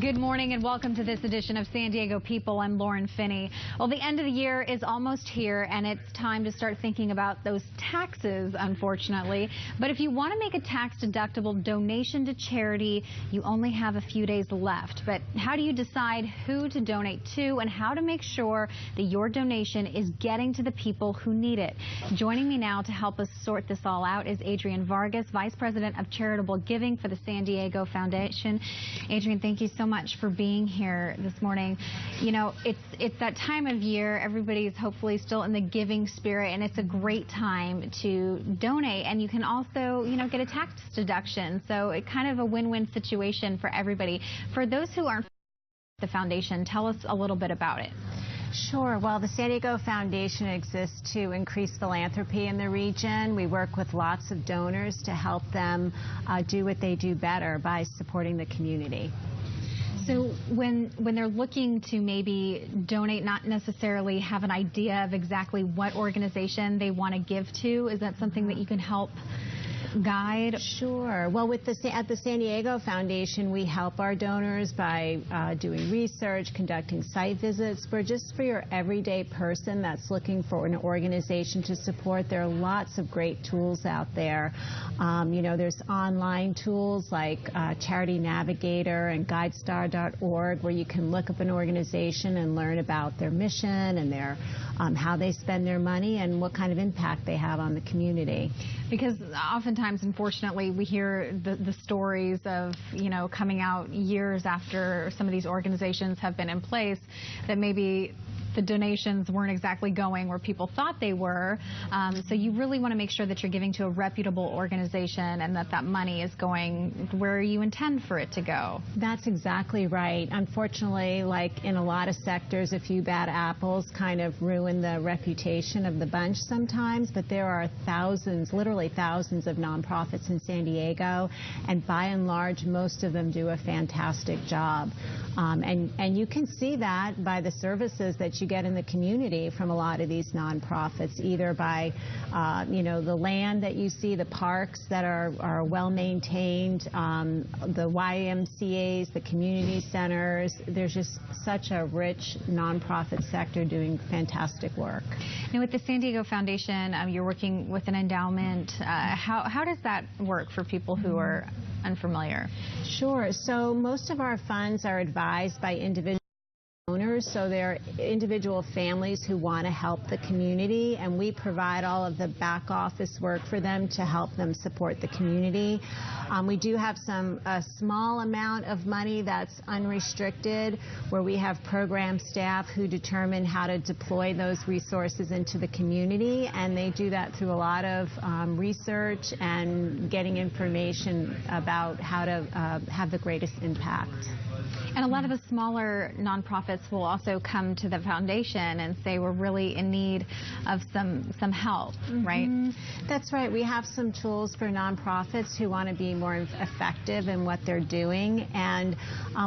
Good morning and welcome to this edition of San Diego People. I'm Lauren Finney. Well, the end of the year is almost here and it's time to start thinking about those taxes, unfortunately. But if you want to make a tax-deductible donation to charity, you only have a few days left. But how do you decide who to donate to and how to make sure that your donation is getting to the people who need it? Joining me now to help us sort this all out is Adrienne Vargas, Vice President of Charitable Giving for the San Diego Foundation. Adrienne, thank you so much for being here this morning. You know, it's that time of year. Everybody's hopefully still in the giving spirit, and it's a great time to donate. And you can also, you know, get a tax deduction. So it's kind of a win-win situation for everybody. For those who aren't the foundation, tell us a little bit about it. Sure. Well, the San Diego Foundation exists to increase philanthropy in the region. We work with lots of donors to help them do what they do better by supporting the community. So when they're looking to maybe donate, not necessarily have an idea of exactly what organization they want to give to, is that something that you can help guide? Sure. Well, at the San Diego Foundation, we help our donors by doing research, conducting site visits. Just for your everyday person that's looking for an organization to support, there are lots of great tools out there. You know, there's online tools like Charity Navigator and GuideStar.org, where you can look up an organization and learn about their mission and their how they spend their money and what kind of impact they have on the community. Because oftentimes, unfortunately, we hear the stories of, you know, coming out years after some of these organizations have been in place that maybe the donations weren't exactly going where people thought they were. So you really want to make sure that you're giving to a reputable organization and that that money is going where you intend for it to go. That's exactly right. Unfortunately, like in a lot of sectors, a few bad apples kind of ruin the reputation of the bunch sometimes, but there are thousands, literally thousands of nonprofits in San Diego, and by and large, most of them do a fantastic job. And you can see that by the services that you get in the community from a lot of these nonprofits, either by, you know, the land that you see, the parks that are well maintained, the YMCAs, the community centers. There's just such a rich nonprofit sector doing fantastic work. Now, with the San Diego Foundation, you're working with an endowment. How does that work for people who are unfamiliar? Sure. So most of our funds are advised by individual owners, so they're individual families who want to help the community, and we provide all of the back office work for them to help them support the community. We do have a small amount of money that's unrestricted, where we have program staff who determine how to deploy those resources into the community, and they do that through a lot of research and getting information about how to have the greatest impact. And a lot of the smaller nonprofits will also come to the foundation and say we're really in need of some help, right? That's right. We have some tools for nonprofits who want to be more effective in what they're doing, and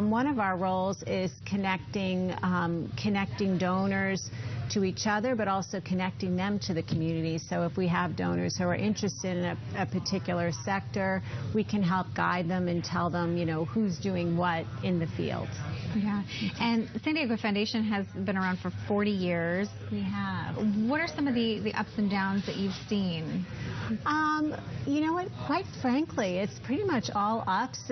one of our roles is connecting donors to each other, but also connecting them to the community. So if we have donors who are interested in a particular sector, we can help guide them and tell them, you know, who's doing what in the field. Yeah. And San Diego Foundation has been around for 40 years. We have. What are some of the ups and downs that you've seen? You know what, quite frankly, it's pretty much all ups.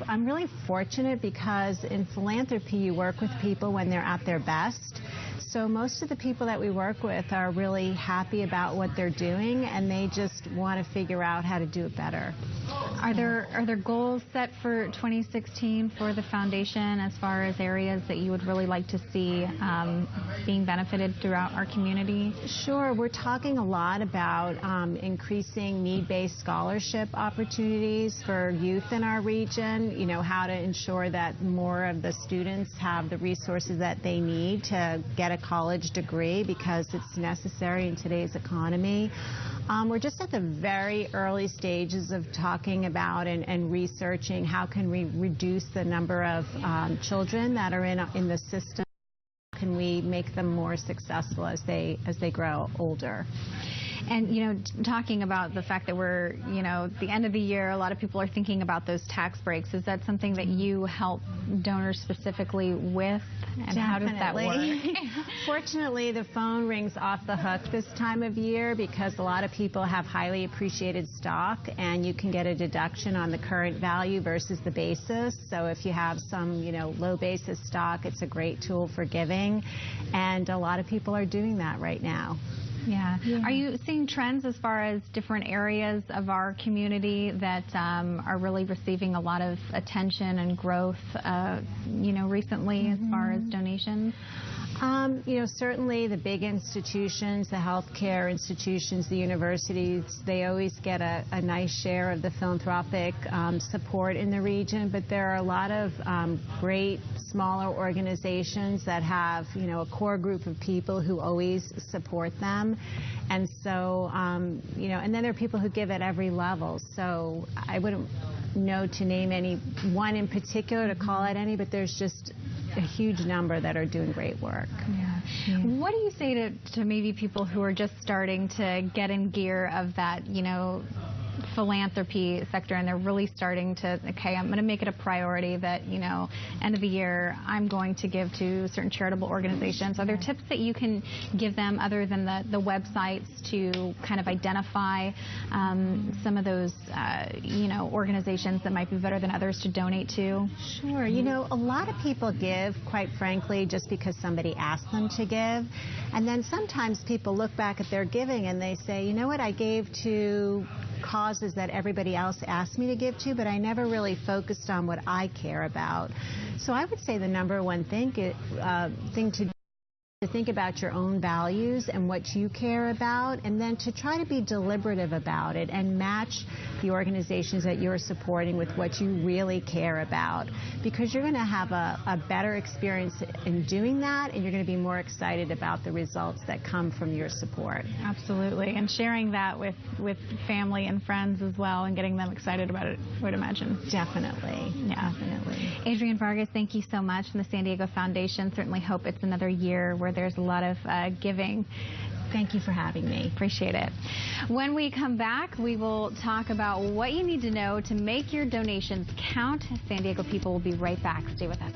I'm really fortunate because in philanthropy you work with people when they're at their best. So most of the people that we work with are really happy about what they're doing, and they just want to figure out how to do it better. Are there goals set for 2016 for the foundation as far as areas that you would really like to see being benefited throughout our community? Sure. We're talking a lot about increasing need-based scholarship opportunities for youth in our region, you know, how to ensure that more of the students have the resources that they need to get a college degree, because it's necessary in today's economy. We're just at the very early stages of talking about and researching how can we reduce the number of children that are in the system. How can we make them more successful as they grow older? And, you know, talking about the fact that we're, you know, at the end of the year, a lot of people are thinking about those tax breaks. Is that something that you help donors specifically with? And Definitely. how does that work? Fortunately, the phone rings off the hook this time of year because a lot of people have highly appreciated stock, and you can get a deduction on the current value versus the basis. So if you have some, you know, low basis stock, it's a great tool for giving, and a lot of people are doing that right now. Yeah. Are you seeing trends as far as different areas of our community that are really receiving a lot of attention and growth, you know, recently as far as donations? You know, certainly the big institutions, the healthcare institutions, the universities, they always get a nice share of the philanthropic support in the region, but there are a lot of great smaller organizations that have, you know, a core group of people who always support them. And so, you know, and then there are people who give at every level. So I wouldn't know to name any one in particular to call out any, but there's just a huge number that are doing great work. What do you say to maybe people who are just starting to get in gear of that, you know, philanthropy sector, and they're really starting to, okay, I'm going to make it a priority that, you know, end of the year, I'm going to give to certain charitable organizations. Are there tips that you can give them other than the websites to kind of identify some of those, you know, organizations that might be better than others to donate to? Sure. You know, a lot of people give, quite frankly, just because somebody asked them to give. And then sometimes people look back at their giving and they say, you know what, I gave to causes that everybody else asked me to give to, but I never really focused on what I care about. So I would say the number one thing to think about your own values and what you care about, and then to try to be deliberative about it and match the organizations that you're supporting with what you really care about, because you're going to have a better experience in doing that, and you're going to be more excited about the results that come from your support. Absolutely, and sharing that with family and friends as well, and getting them excited about it, I would imagine. Definitely. Yeah. Definitely. Adrienne Vargas, thank you so much from the San Diego Foundation. Certainly hope it's another year where there's a lot of giving. Thank you for having me. Appreciate it. When we come back, we will talk about what you need to know to make your donations count. San Diego people will be right back. Stay with us.